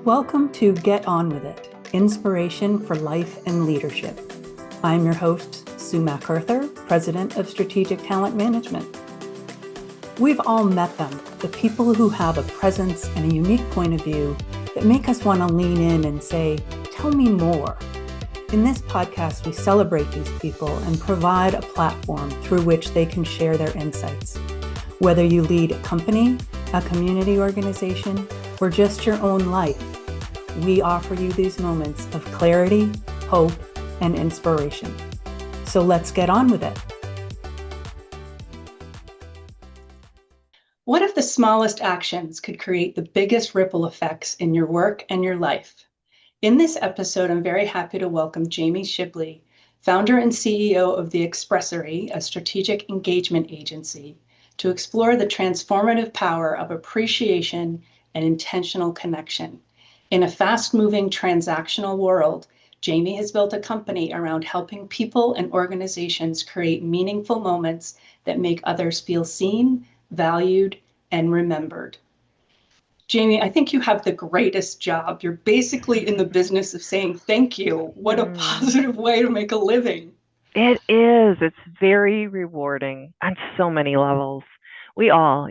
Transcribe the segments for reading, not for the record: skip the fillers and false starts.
Welcome to Get On With It, Inspiration for Life and Leadership. I'm your host, Sue MacArthur, President of Strategic Talent Management. We've all met them, the people who have a presence and a unique point of view that make us want to lean in and say, tell me more. In this podcast, we celebrate these people and provide a platform through which they can share their insights. Whether you lead a company, a community organization, or just your own life, we offer you these moments of clarity, hope, and inspiration. So let's get on with it. What if the smallest actions could create the biggest ripple effects in your work and your life? In this episode, I'm very happy to welcome Jamie Shibley, founder and CEO of The Expressory, a strategic engagement agency, to explore the transformative power of appreciation and intentional connection. In a fast-moving transactional world, Jamie has built a company around helping people and organizations create meaningful moments that make others feel seen, valued, and remembered. Jamie, I think you have the greatest job. You're basically in the business of saying thank you. What a positive way to make a living. It is. It's very rewarding on so many levels. We all,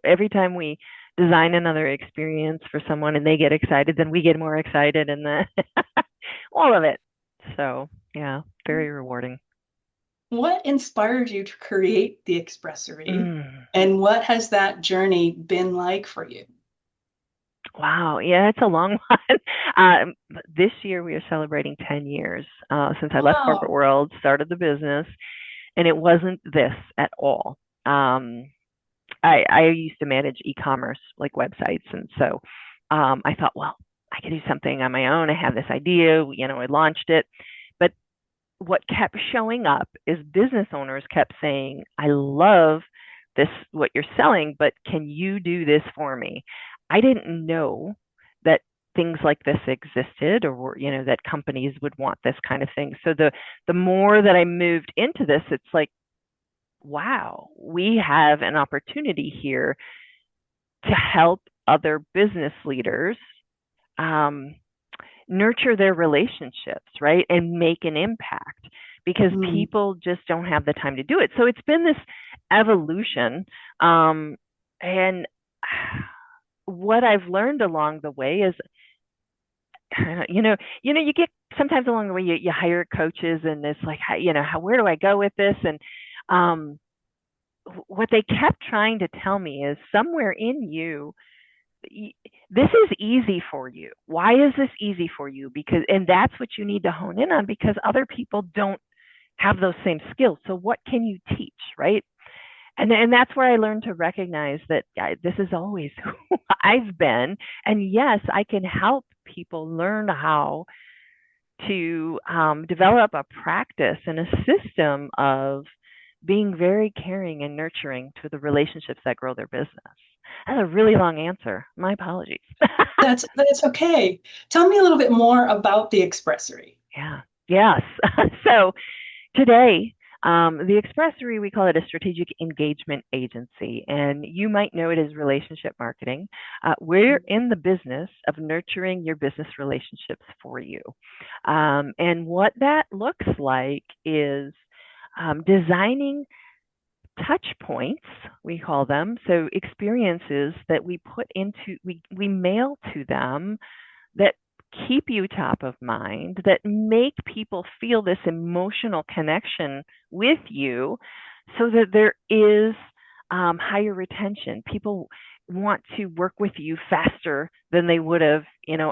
every time we design another experience for someone and they get excited, then we get more excited, and then all of it. So, yeah, very rewarding. What inspired you to create The Expressory, and what has that journey been like for you? Wow. Yeah, it's a long one. This year we are celebrating 10 years since I left corporate world, started the business, and it wasn't this at all. I used to manage e-commerce, like websites. And so I thought, well, I could do something on my own. I have this idea, I launched it. But what kept showing up is business owners kept saying, I love this, what you're selling, but can you do this for me? I didn't know that things like this existed, or that companies would want this kind of thing. So the more that I moved into this, it's like, wow, we have an opportunity here to help other business leaders nurture their relationships, right? And make an impact, because people just don't have the time to do it. So it's been this evolution. And what I've learned along the way is, you get sometimes along the way, you hire coaches, and it's like, where do I go with this? And what they kept trying to tell me is, somewhere in you, this is easy for you. Why is this easy for you? And that's what you need to hone in on, because other people don't have those same skills. So what can you teach, right? And that's where I learned to recognize that this is always who I've been. And yes, I can help people learn how to develop a practice and a system of being very caring and nurturing to the relationships that grow their business. That's a really long answer. My apologies. That's okay. Tell me a little bit more about The Expressory. Yeah. Yes. So today, The Expressory, we call it a strategic engagement agency, and you might know it as relationship marketing. We're in the business of nurturing your business relationships for you. And what that looks like is designing touch points, we call them, so experiences that we mail to them, that keep you top of mind, that make people feel this emotional connection with you, so that there is higher retention. People want to work with you faster than they would have,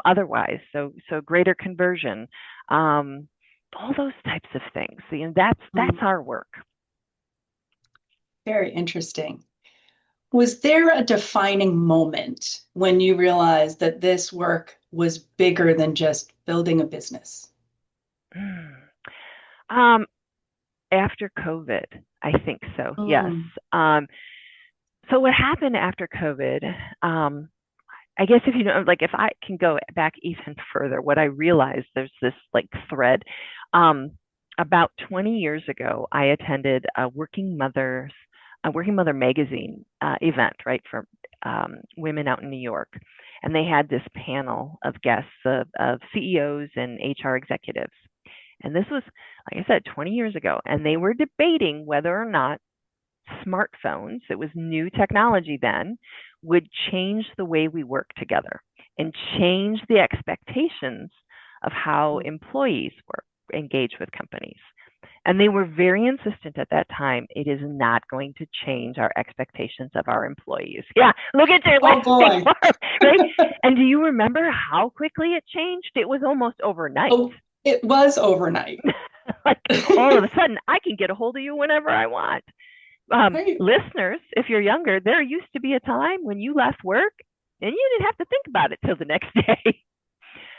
otherwise. So greater conversion, all those types of things. That's our work. Very interesting. Was there a defining moment when you realized that this work was bigger than just building a business? After COVID, I think so. Yes. So what happened after COVID, I guess if I can go back even further, what I realized, there's this thread. About 20 years ago, I attended a Working Mother magazine event, right, for women out in New York, and they had this panel of guests of CEOs and HR executives. And this was, like I said, 20 years ago, and they were debating whether or not smartphones, it was new technology then, would change the way we work together and change the expectations of how employees work, engage with companies. And they were very insistent at that time, it is not going to change our expectations of our employees. Yeah, look at your Oh boy. right? And do you remember how quickly it changed? It was almost overnight. Oh, it was overnight. Like all of a sudden, I can get a hold of you whenever I want. Right. Listeners, if you're younger, there used to be a time when you left work and you didn't have to think about it till the next day.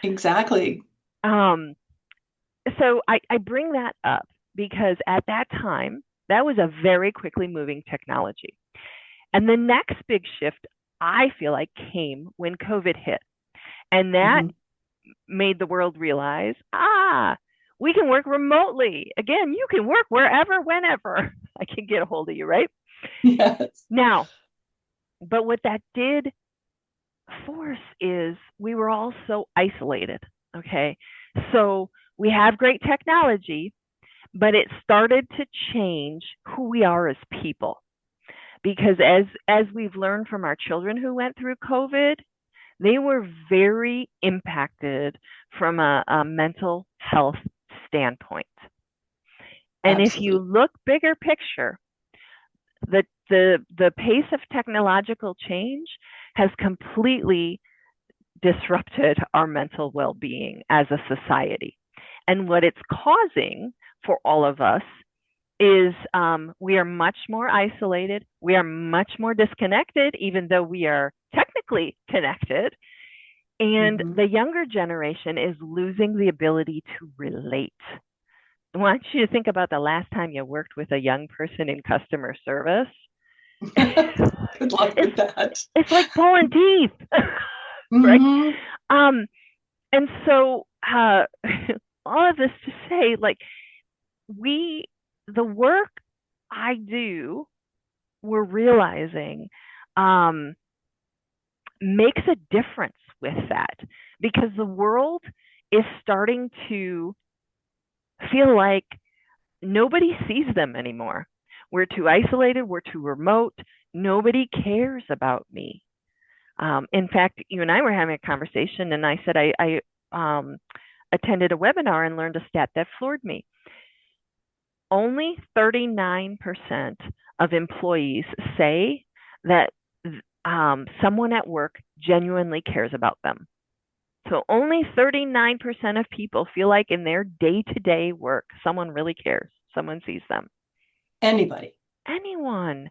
Exactly. So I bring that up because at that time, that was a very quickly moving technology. And the next big shift, I feel like, came when COVID hit. And that made the world realize, we can work remotely. Again, you can work wherever, whenever. I can get a hold of you, right? Yes. Now, but what that did force is we were all so isolated. Okay. So we have great technology, but it started to change who we are as people. Because as we've learned from our children who went through COVID, they were very impacted from a mental health standpoint. And Absolutely. if you look bigger picture, the pace of technological change has completely disrupted our mental well-being as a society. And what it's causing for all of us is we are much more isolated. We are much more disconnected, even though we are technically connected. And the younger generation is losing the ability to relate. I want you to think about the last time you worked with a young person in customer service. Good luck with that. It's like pulling teeth, right? And so all of this to say, like, the work I do, we're realizing makes a difference with that, because the world is starting to feel like nobody sees them anymore. We're too isolated. We're too remote. Nobody cares about me. In fact, you and I were having a conversation, and I said I attended a webinar and learned a stat that floored me. Only 39% of employees say that someone at work genuinely cares about them. So only 39% of people feel like in their day-to-day work, someone really cares. Someone sees them. Anybody. Anyone.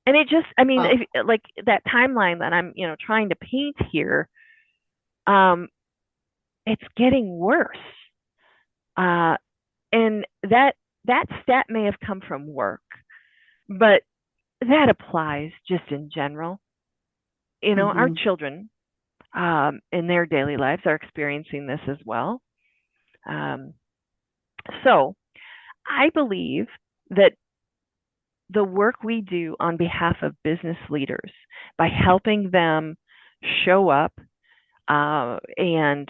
And it just, I mean, if, like that timeline that I'm, trying to paint here, it's getting worse. And that stat may have come from work, but that applies just in general. Our children in their daily lives are experiencing this as well. So I believe that the work we do on behalf of business leaders, by helping them show up and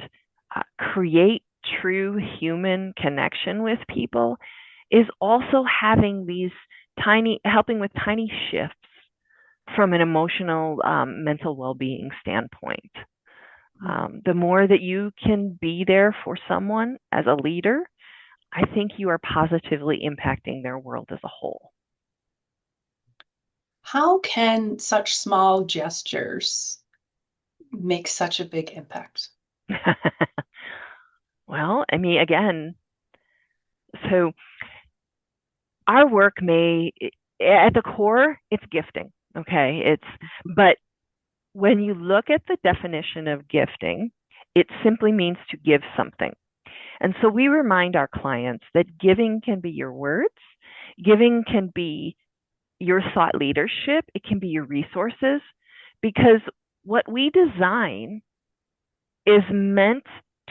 create true human connection with people, is also having helping with tiny shifts from an emotional, mental well-being standpoint. The more that you can be there for someone as a leader, I think you are positively impacting their world as a whole. How can such small gestures make such a big impact? Well, I mean, again, so our work at the core, it's gifting. Okay. But when you look at the definition of gifting, it simply means to give something. And so we remind our clients that giving can be your words, giving can be your thought leadership, it can be your resources, because what we design is meant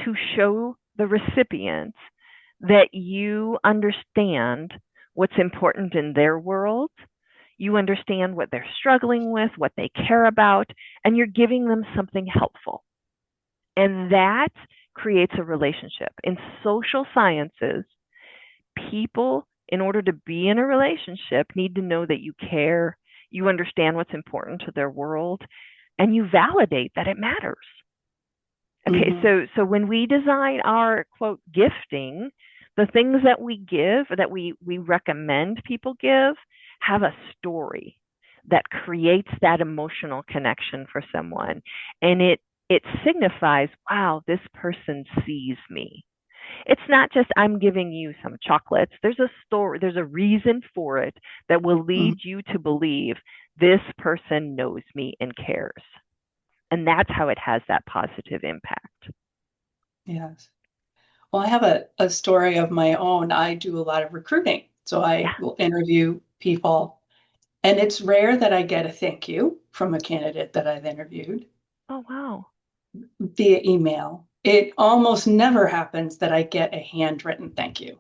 to show the recipient that you understand what's important in their world. You understand what they're struggling with, what they care about, and you're giving them something helpful. And that creates a relationship. In social sciences, people, in order to be in a relationship, need to know that you care, you understand what's important to their world, and you validate that it matters. Okay, Mm-hmm. so when we design our quote gifting, the things that we give, that we recommend people give, have a story that creates that emotional connection for someone. And it signifies, wow, this person sees me. It's not just I'm giving you some chocolates. There's a story, there's a reason for it that will Mm-hmm. lead you to believe this person knows me and cares. And that's how it has that positive impact. Yes. Well, I have a story of my own. I do a lot of recruiting. So I Yeah. will interview people, and it's rare that I get a thank you from a candidate that I've interviewed Oh, wow. via email. It almost never happens that I get a handwritten thank you.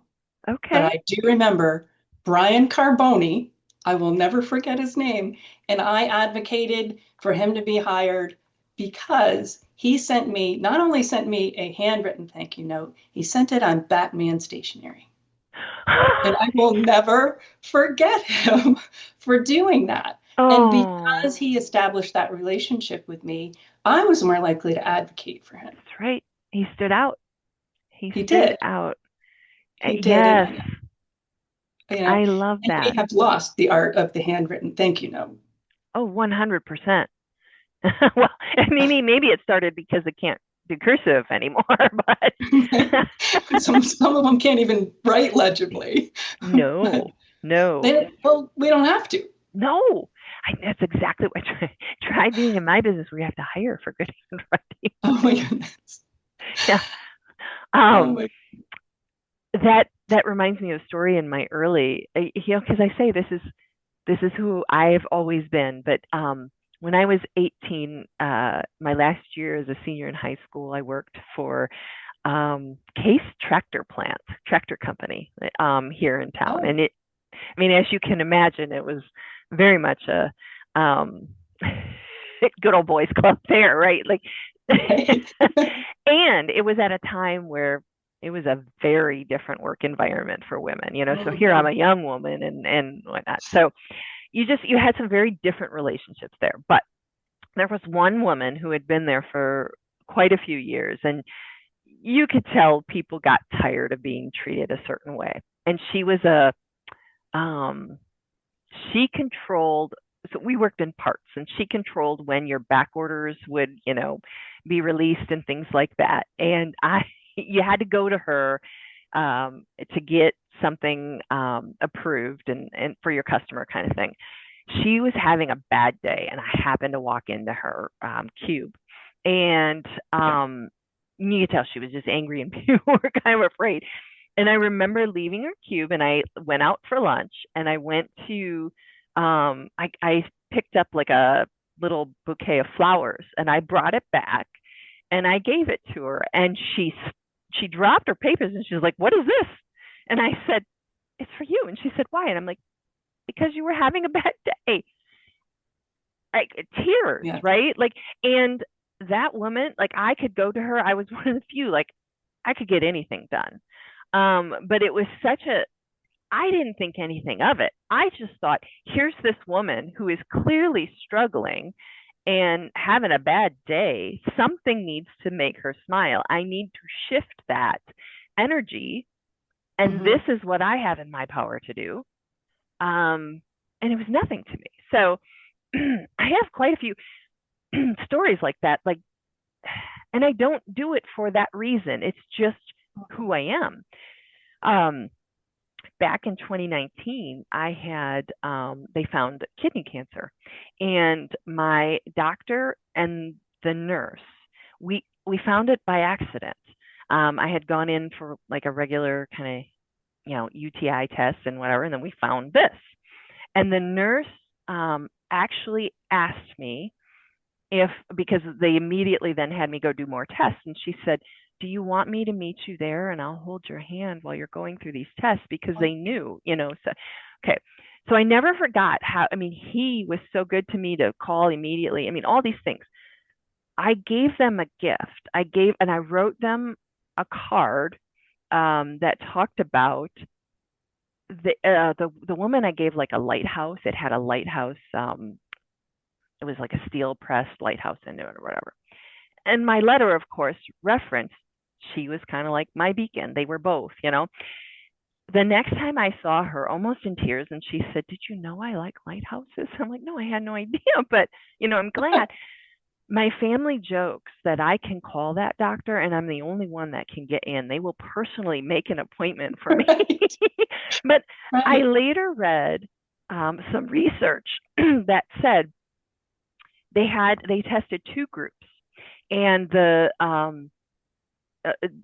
But Okay. I do remember Brian Carboni. I will never forget his name. And I advocated for him to be hired because he sent me, not only sent me a handwritten thank you note, he sent it on Batman stationery. And I will never forget him for doing that. And Oh, because he established that relationship with me, I was more likely to advocate for him. that's right. He stood out. He He stood did. out. He did. Yes, You know, I love and we that. have lost the art of the handwritten thank you note. Oh, 100%. Well, maybe it started because it can't do cursive anymore, but Some of them can't even write legibly. no, But no, well, we don't have to. no. That's exactly what try being in my business where you have to hire for good handwriting. Oh my goodness. Yeah. Oh Um, my. that reminds me of a story in my early, because I say this is who I've always been. But when I was 18, my last year as a senior in high school, I worked for Case Tractor Plant, tractor company here in town. Oh. And as you can imagine, it was very much a um, good old boys club there, right? Like, Right. and it was at a time where it was a very different work environment for women, so here I'm Mhm. a young woman and whatnot. So you had some very different relationships there. But there was one woman who had been there for quite a few years, and you could tell people got tired of being treated a certain way. And um she controlled, so we worked in parts, and she controlled when your back orders would, be released and things like that. And I you had to go to her to get something approved and for your customer kind of thing. She was having a bad day, and I happened to walk into her cube, and you could tell she was just angry, and people were kind of afraid. And I remember leaving her cube, and I went out for lunch, and I went to I picked up like a little bouquet of flowers, and I brought it back, and I gave it to her, and she dropped her papers, and she was like, "What is this?" And I said, "It's for you." And she said, "Why?" And I'm like, "Because you were having a bad day." Like, tears, Yeah. right? Like, and that woman, like, I could go to her. I was one of the few, like, I could get anything done. But it was such a, I didn't think anything of it. I just thought, here's this woman who is clearly struggling and having a bad day. Something needs to make her smile. I need to shift that energy. And Hmm. this is what I have in my power to do. And it was nothing to me. So I have quite a few stories like that. Like, and I don't do it for that reason. It's just who I am. Um, Back in 2019, I had they found kidney cancer, and my doctor and the nurse, we found it by accident. I had gone in for like a regular kind of UTI test and whatever, and then we found this. And the nurse actually asked me if, because they immediately then had me go do more tests, and she said, "Do you want me to meet you there and I'll hold your hand while you're going through these tests?" Because they knew, so okay. So I never forgot how, I mean, he was so good to me to call immediately. I mean, all these things. I gave them a gift. And I wrote them a card that talked about the woman. I gave like a lighthouse. It had a lighthouse. It was like a steel pressed lighthouse into it or whatever. And my letter, of course, referenced she was kind of like my beacon. They were both, you know. The next time I saw her, almost in tears, and she said, "Did you know I like lighthouses?" I'm like, "No, I had no idea, but I'm glad." My family jokes that I can call that doctor and I'm the only one that can get in. They will personally make an appointment for me. Right. But I Right. later read some research that said they tested two groups, and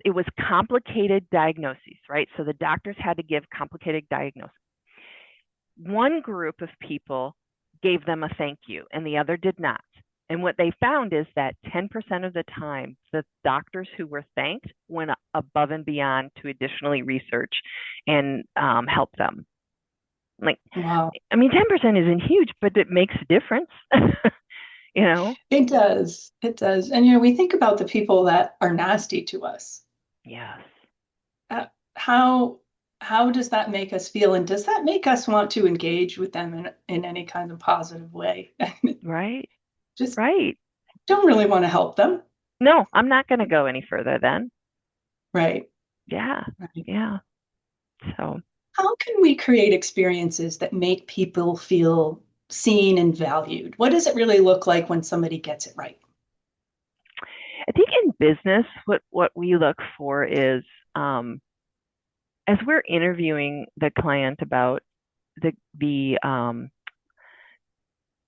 it was complicated diagnoses, right? So the doctors had to give complicated diagnoses. One group of people gave them a thank you, and the other did not. And what they found is that 10% of the time, the doctors who were thanked went above and beyond to additionally research and help them. Like, Wow. I mean, 10% isn't huge, but it makes a difference, you know? It does. It does. And we think about the people that are nasty to us. Yes. Uh, how how does that make us feel? And does that make us want to engage with them in any kind of positive way? Right. Just Right. don't really want to help them. No, I'm not going to go any further then. Right. Yeah. Right. Yeah. So How can we create experiences that make people feel seen and valued? What does it really look like when somebody gets it right? I think in business, what we look for is as we're interviewing the client about the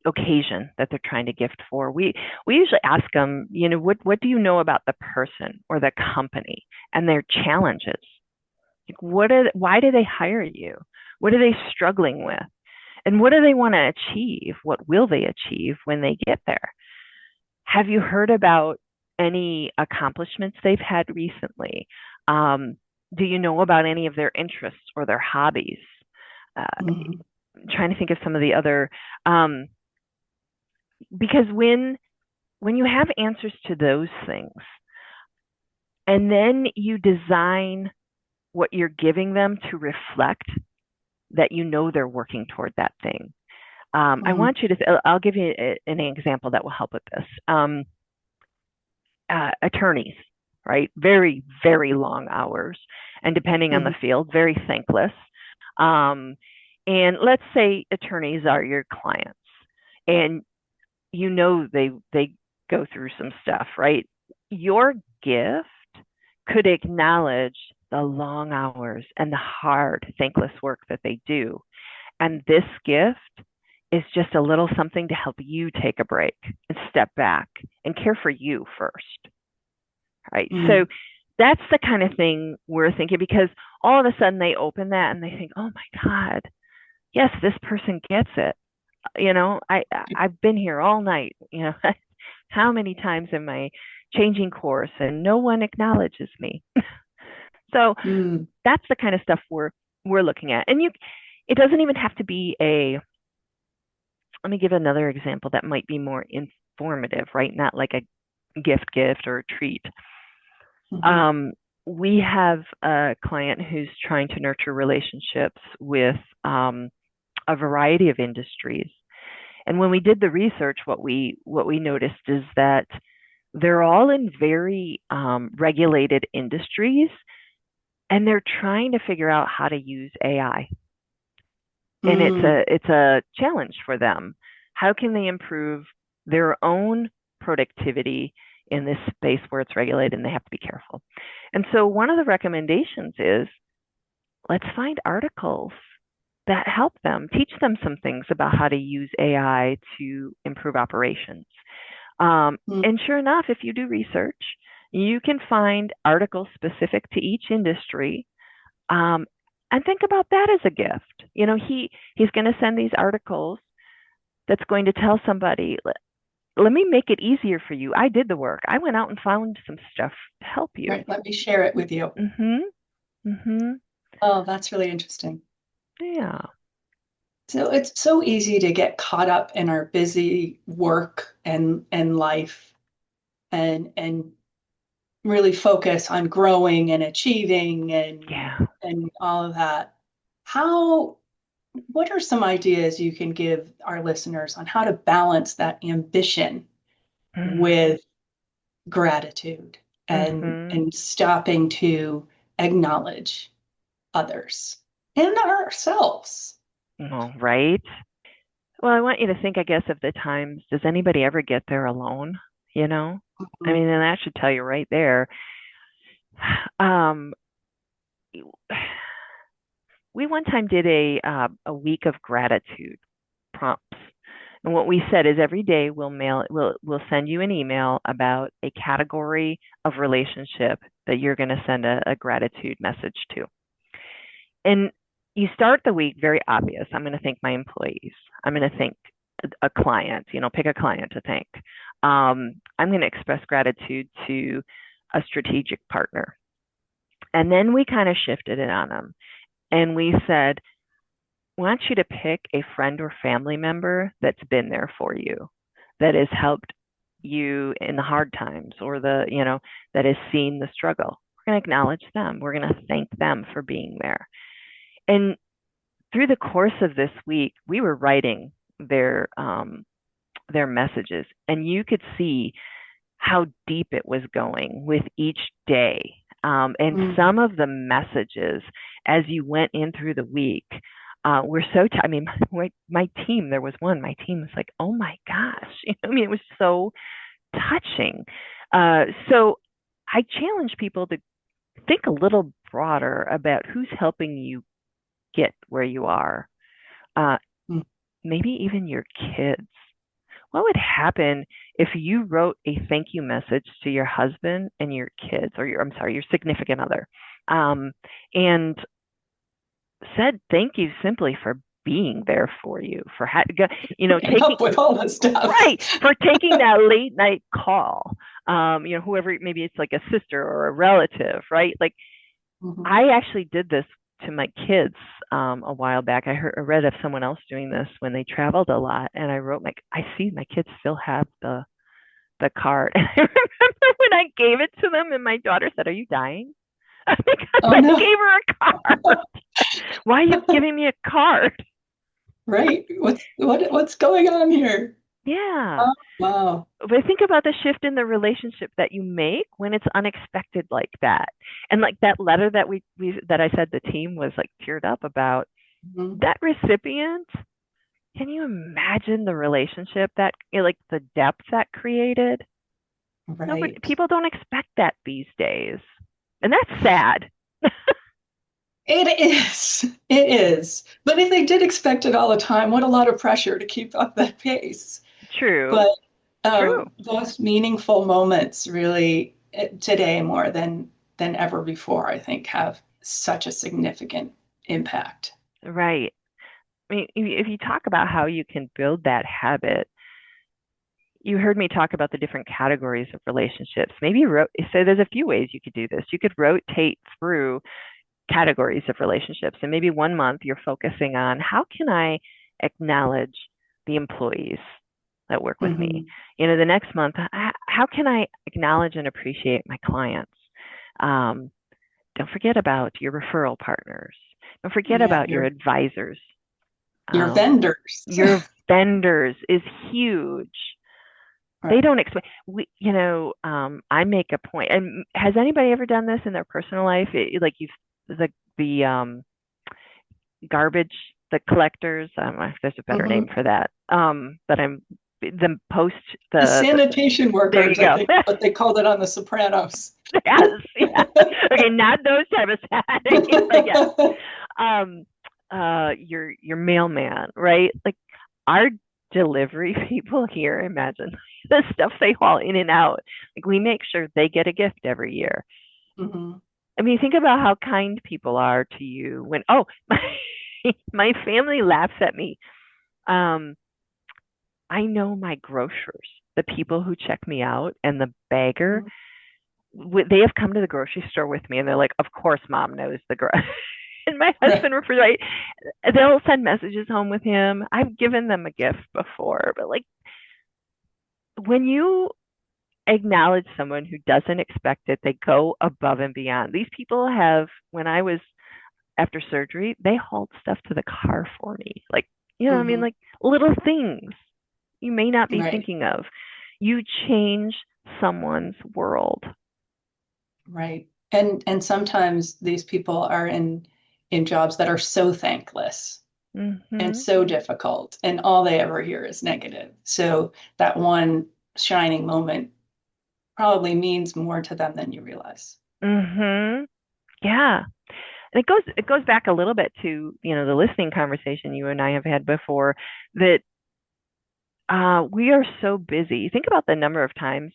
occasion that they're trying to gift for, we usually ask them, what do you know about the person or the company and their challenges? Like, why do they hire you? What are they struggling with? And what do they want to achieve? What will they achieve when they get there? Have you heard about any accomplishments they've had recently? Um, do you know about any of their interests or their hobbies? Uh, Mhm. Trying to think of some of the other, um, because when you have answers to those things, and then you design what you're giving them to reflect that they're working toward that thing. I Mhm. want you to. I'll give you an example that will help with this. Attorneys, right? Very, very long hours, and depending on the Mhm. field, very thankless. Um, and let's say attorneys are your clients, and they go through some stuff, right? Your gift could acknowledge the long hours and the hard, thankless work that they do. And this gift is just a little something to help you take a break and step back and care for you first. Right. So Mhm. that's the kind of thing we're thinking, because all of a sudden they open that and they think, oh my God, yes, this person gets it. I've been here all night. How many times am I changing course and no one acknowledges me? So Mhm. that's the kind of stuff we're looking at. And it doesn't even have to be let me give another example that might be more informative, right? Not like a gift or a treat. Mhm. Um, we have a client who's trying to nurture relationships with a variety of industries. And when we did the research, what we noticed is that they're all in very regulated industries, and they're trying to figure out how to use AI. And Mhm. it's a challenge for them. How can they improve their own productivity in this space where it's regulated and they have to be careful? And so one of the recommendations is, let's find articles that help them, teach them some things about how to use AI to improve operations. Mhm. And sure enough, if you do research, you can find articles specific to each industry. Um, and think about that as a gift. He's going to send these articles that's going to tell somebody, let me make it easier for you. I did the work. I went out and found some stuff to help you. Right. Let me share it with you. Mhm. Mhm. Oh, that's really interesting. Yeah. So it's so easy to get caught up in our busy work and life and really focus on growing and achieving Yeah. and all of that. How what are some ideas you can give our listeners on how to balance that ambition with gratitude Mm-hmm. and stopping to acknowledge others and ourselves? Oh, right. Well, I want you to think, I guess, of the times, does anybody ever get there alone? You know? I Mhm. mean, and that should tell you right there. Um, we one time did a week of gratitude prompts. And what we said is every day we'll send you an email about a category of relationship that you're going to send a gratitude message to. And you start the week very obvious. I'm going to thank my employees. I'm going to thank a client, pick a client to thank. I'm going to express gratitude to a strategic partner. And then we kind of shifted it on them. And we said, we want you to pick a friend or family member that's been there for you, that has helped you in the hard times or that has seen the struggle. We're going to acknowledge them. We're going to thank them for being there. And through the course of this week, we were writing their messages, and you could see how deep it was going with each day. And Mm. some of the messages as you went in through the week were so, I mean, my team, there was one, my team was like, oh my gosh. I mean, it was so touching. So I challenge people to think a little broader about who's helping you get where you are. Uh, Mm. Maybe even your kids. What would happen if you wrote a thank you message to your husband and your kids, or I'm sorry, your significant other, and said thank you simply for being there for you, for Putting taking up with all this stuff. right, for taking that late night call. Whoever, maybe it's like a sister or a relative, right? Like Mhm. I actually did this to my kids a while back. I read of someone else doing this when they traveled a lot, and I wrote I see my kids still have the card. And I remember when I gave it to them, and my daughter said, "Are you dying?" Because Oh I no. gave her a card. Why are you giving me a card? Right? What's going on here? Yeah. Oh, wow. But think about the shift in the relationship that you make when it's unexpected like that. And like that letter that I said the team was like teared up about, Mhm. that recipient, can you imagine the relationship that, like the depth that created? Nobody, Right. people don't expect that these days. And that's sad. It is. It is. But if they did expect it all the time, what a lot of pressure to keep up that pace. True. But True. those meaningful moments really today more than ever before, I think, have such a significant impact. Right. I mean, if you talk about how you can build that habit, you heard me talk about the different categories of relationships. So there's a few ways you could do this. You could rotate through categories of relationships, and maybe one month you're focusing on how can I acknowledge the employees that work with me. Hmm. The next month, how can I acknowledge and appreciate my clients? Um, don't forget about your referral partners. Don't forget Yeah, about your advisors. your Um, vendors. your vendors is huge. They Right. don't expect I make a point. And has anybody ever done this in their personal life? Like you've the garbage, the collectors. I don't know if there's a better name Hmm. for that. But I'm the post The the sanitation there you workers, I go. think, but they called it on The Sopranos. Yes, yeah. Okay, not those type of settings, but yes. Um, your mailman, right? Like our delivery people here, imagine the stuff they haul in and out. Like we make sure they get a gift every year. Hmm. I mean, think about how kind people are to you when, oh, my family laughs at me. Um, I know my grocers, the people who check me out, and the bagger, they have come to the grocery store with me, and they're like, "Of course, mom knows the grocery." And my Right. husband refers, right? They'll send messages home with him. I've given them a gift before, but like when you acknowledge someone who doesn't expect it, they go above and beyond. These people have, when I was after surgery, they hauled stuff to the car for me. Like, you know what I mean? Hmm. Like little things you may not be Right. thinking of. You change someone's world. Right. And sometimes these people are in jobs that are so thankless and Mm-hmm. so difficult, and all they ever hear is negative. So that one shining moment probably means more to them than you realize. Mm-hmm. Yeah. And it goes back a little bit to, the listening conversation you and I have had before that we are so busy. Think about the number of times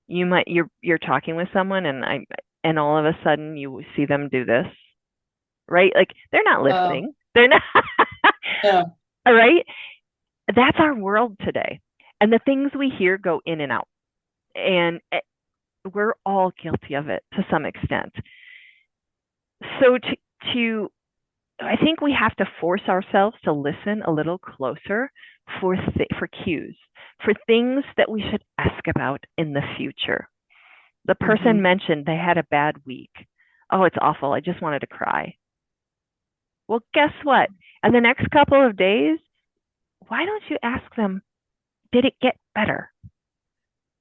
you're talking with someone and all of a sudden you see them do this, right? Like they're not Oh, listening. They're not yeah, all right. That's our world today. And the things we hear go in and out. And we're all guilty of it to some extent. So to I think we have to force ourselves to listen a little closer for cues, for things that we should ask about in the future. The person hmm, mentioned they had a bad week. Oh, it's awful. I just wanted to cry. Well, guess what? In the next couple of days, why don't you ask them, did it get better?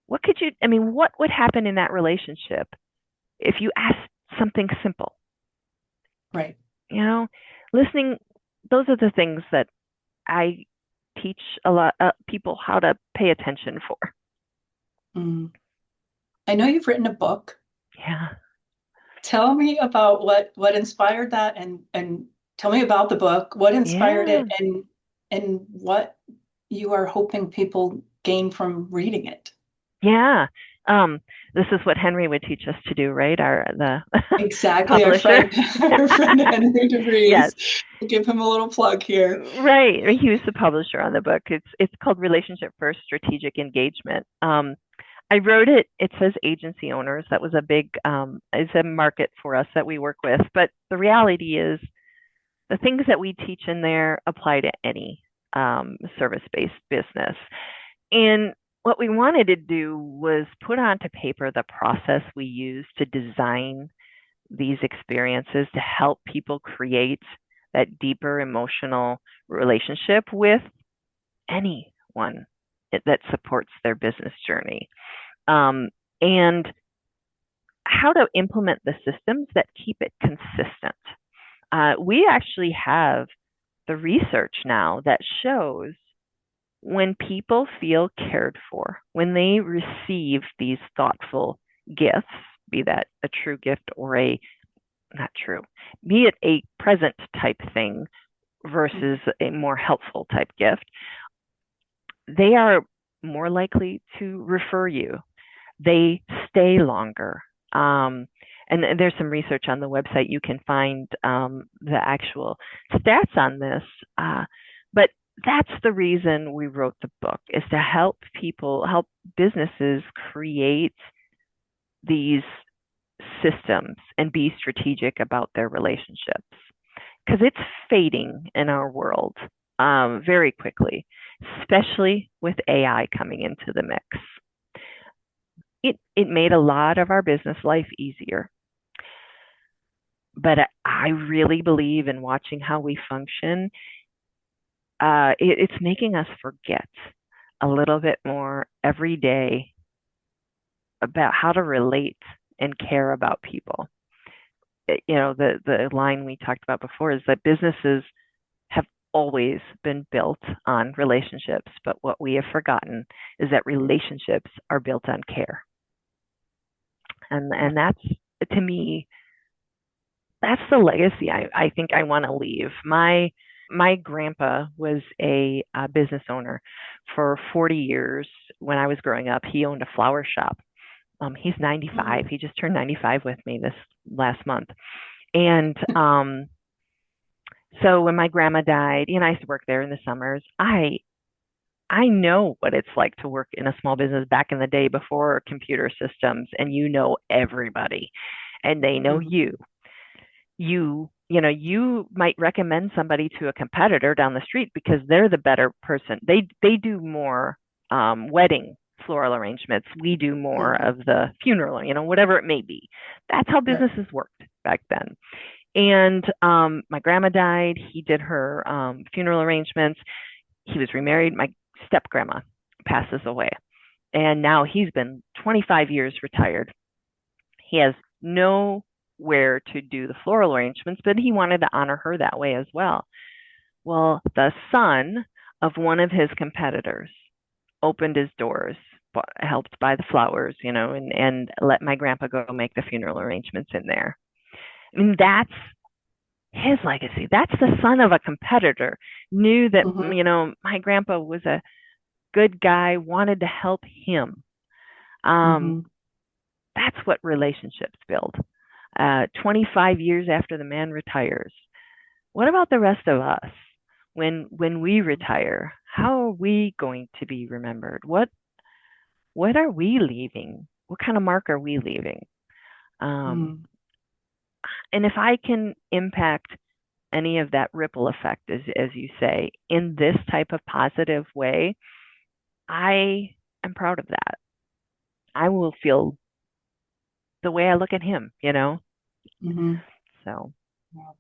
What would happen in that relationship if you asked something simple? right. You know, listening, those are the things that I teach a lot people how to pay attention for. Mm. I know you've written a book. Yeah. Tell me about what inspired that, and tell me about the book, what inspired it, Yeah. and what you are hoping people gain from reading it. Yeah. Um, this is what Henry would teach us to do, right? The Exactly, our publisher. friend, our friend Henry Yes. DeVries. We'll give him a little plug here. Right. He was the publisher on the book. It's called Relationship First Strategic Engagement. I wrote it. It says agency owners. That was a big is a market for us that we work with. But the reality is the things that we teach in there apply to any service-based business. And what we wanted to do was put onto paper the process we use to design these experiences to help people create that deeper emotional relationship with anyone that supports their business journey. And how to implement the systems that keep it consistent. We actually have the research now that shows when people feel cared for, when they receive these thoughtful gifts, be that a true gift or a not true, be it a present type thing versus a more helpful type gift, they are more likely to refer you. They stay longer. And there's some research on the website. You can find the actual stats on this. But that's the reason we wrote the book, is to help people, help businesses create these systems and be strategic about their relationships. Because it's fading in our world very quickly, especially with AI coming into the mix. It made a lot of our business life easier. But I really believe in watching how we function. It's making us forget a little bit more every day about how to relate and care about people. The line we talked about before is that businesses have always been built on relationships, but what we have forgotten is that relationships are built on care. And that's, to me, that's the legacy I think I want to leave. My grandpa was a business owner for 40 years. When I was growing up, he owned a flower shop. He's 95. Mm. He just turned 95 with me this last month. And so when my grandma died, I used to work there in the summers. I know what it's like to work in a small business back in the day before computer systems, and everybody, and they know Mhm. you. You you might recommend somebody to a competitor down the street because they're the better person. They do more wedding floral arrangements. We do more Mhm. of the funeral, whatever it may be. That's how Right. businesses worked back then. And my grandma died. He did her funeral arrangements. He was remarried. My step grandma passes away. And now he's been 25 years retired. He has nowhere to do the floral arrangements, but he wanted to honor her that way as well. Well, the son of one of his competitors opened his doors, helped buy the flowers, and let my grandpa go make the funeral arrangements in there. I mean, that's his legacy. That's the son of a competitor, knew that, Mhm. my grandpa was a good guy, wanted to help him. Um, Mhm. that's what relationships build. 25 years after the man retires, what about the rest of us? When we retire, how are we going to be remembered? What are we leaving? What kind of mark are we leaving? Um, Mhm. and if I can impact any of that ripple effect, as you say, in this type of positive way, I am proud of that. I will feel the way I look at him. Mhm. So, Wow.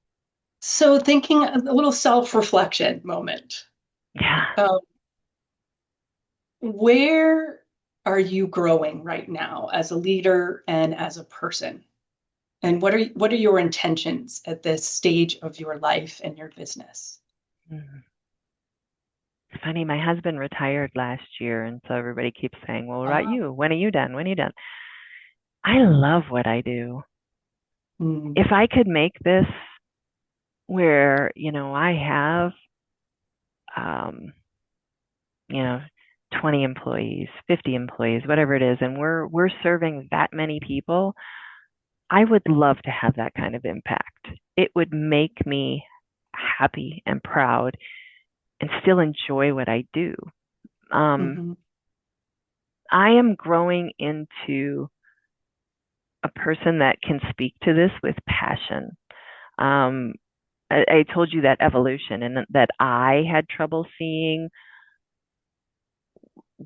So thinking a little self-reflection moment. yeah. Um, where are you growing right now as a leader and as a person? And what are your intentions at this stage of your life and your business? Mhm. It's funny, my husband retired last year, and so everybody keeps saying, well, what about Ah. you? When are you done? When are you done? I love what I do. Mm. If I could make this where, I have, um, you know, 20 employees, 50 employees, whatever it is, and we're serving that many people, I would love to have that kind of impact. It would make me happy and proud and still enjoy what I do. Um, Mhm. I am growing into a person that can speak to this with passion. Um, I told you that evolution and that I had trouble seeing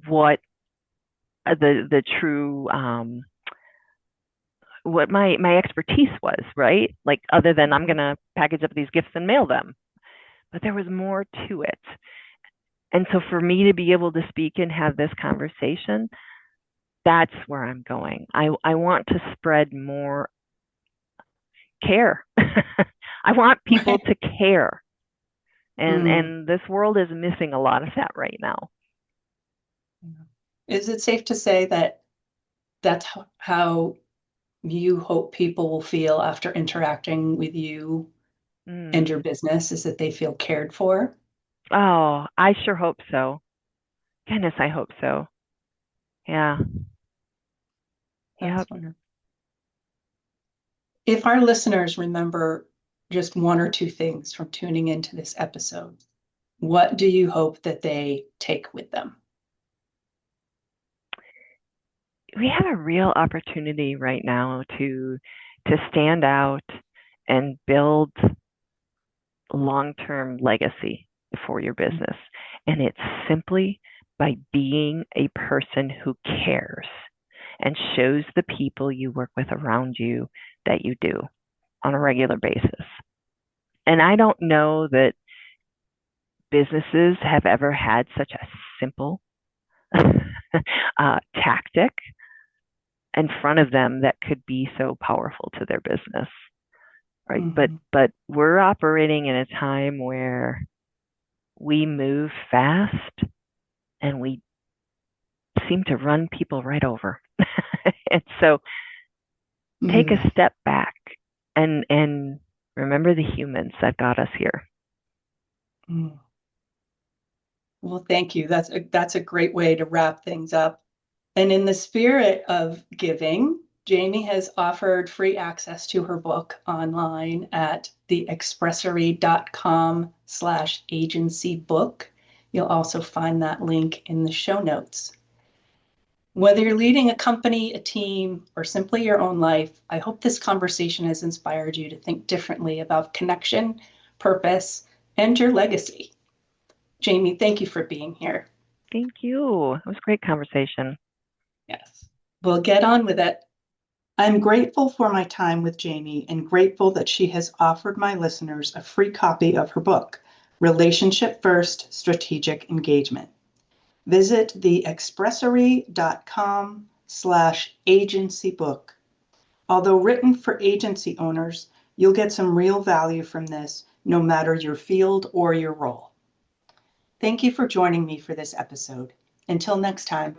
what the true what my expertise was, right? Like other than I'm Mhm. gonna package up these gifts and mail them, but there was more to it. And so for me to be able to speak and have this conversation, that's where I'm going. I want to spread more care. I want people Right. to care. And Mm. and this world is missing a lot of that right now. Is it safe to say that that's how you hope people will feel after interacting with you and Mm. your business, is that they feel cared for? Oh, I sure hope so. Goodness, I hope so. Yeah. Yep. That's wonderful. If our listeners remember just one or two things from tuning into this episode, what do you hope that they take with them? We have a real opportunity right now to stand out and build long-term legacy for your business. And it's simply by being a person who cares and shows the people you work with around you that you do on a regular basis. And I don't know that businesses have ever had such a simple tactic in front of them that could be so powerful to their business, right? but Mhm. but we're operating in a time where we move fast and we seem to run people right over. And so take Mm. a step back and remember the humans that got us here. Mm. Well, thank you. That's a great way to wrap things up. And in the spirit of giving, Jamie has offered free access to her book online at theexpressory.com/agency book. You'll also find that link in the show notes. Whether you're leading a company, a team, or simply your own life, I hope this conversation has inspired you to think differently about connection, purpose, and your legacy. Jamie, thank you for being here. Thank you. It was a great conversation. Yes. We'll get on with it. I'm grateful for my time with Jamie and grateful that she has offered my listeners a free copy of her book, Relationship First Strategic Engagement. Visit theexpressory.com/agency book. Although written for agency owners, you'll get some real value from this, no matter your field or your role. Thank you for joining me for this episode. Until next time.